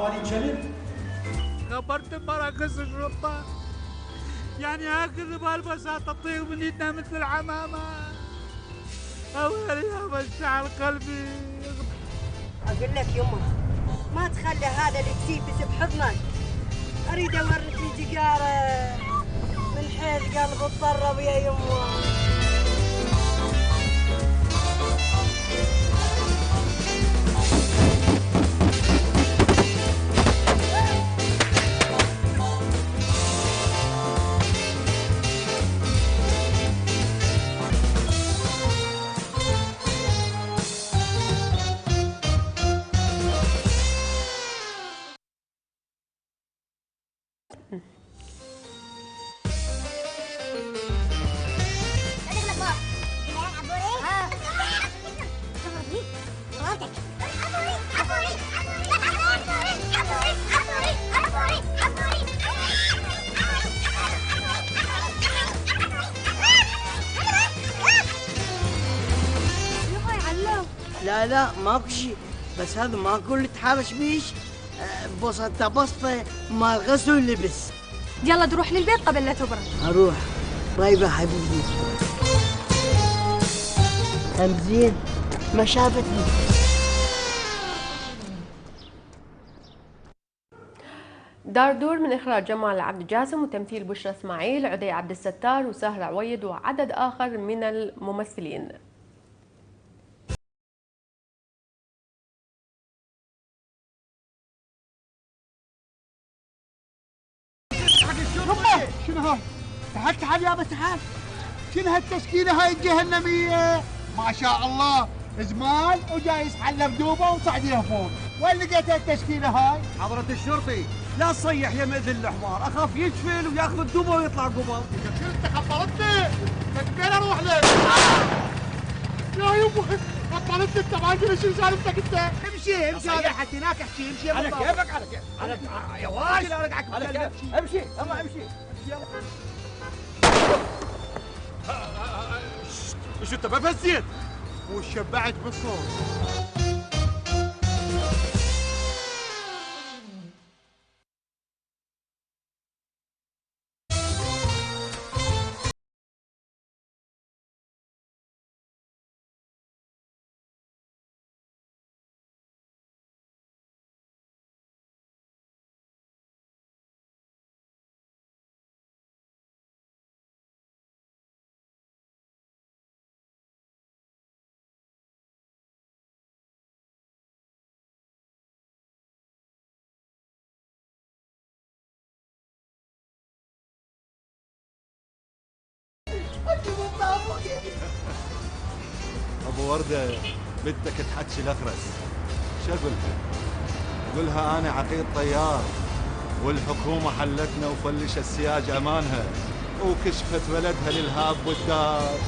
عفاني كلب. خبرت مراكز الشرطة، يعني هكذا بهالبساطة تطير من ايدنا مثل العمامة. أولي يا مشاعر قلبي. أقول لك يمه ما تخلي هذا اللي تسيبس بحضنك، أريد أورك الجقارة من حيث قلب الطرب يا يمه. لا ماكو شيء، بس هذا ماكو اللي تحرش بيش. بسطة بسطة ما غسل ولبس. يلا تروح للبيت قبل لا تبرد. اروح. باي باي حبيبي. زين ما شافتني. دار دور من إخراج جمال عبد الجاسم وتمثيل بشرى إسماعيل، عدي عبد الستار وسهرة عويد وعدد آخر من الممثلين. شنو هاي؟ تعال يابا تعال. شنو هالتشكيلة هاي الجهنمية؟ ما شاء الله زمان وجاي يسحل بدوبه وصعديها فوق. وين لقيت هالتشكيلة هاي؟ حضرة الشرطي لا تصيح يا مأذن الحمار، اخاف يجفل وياخذ الدوبه ويطلع قبل. انت خبرتني؟ فين اروح لك؟ يا يبا خبرتني انت، ما ادري شو سالفتك انت. امشي هذا حتى هناك احكي. امشي على كيفك على كيفك. يا واش على كيفك. امشي يلا امشي. شو انت ما فزيت؟ وشبعت بالصوت. ابو ورده بدك تحكي الاخرس. شو اقول لها؟ قولها انا عقيد طيار والحكومه حلتنا وفلش السياج امانها وكشفت بلدها للهاب والدار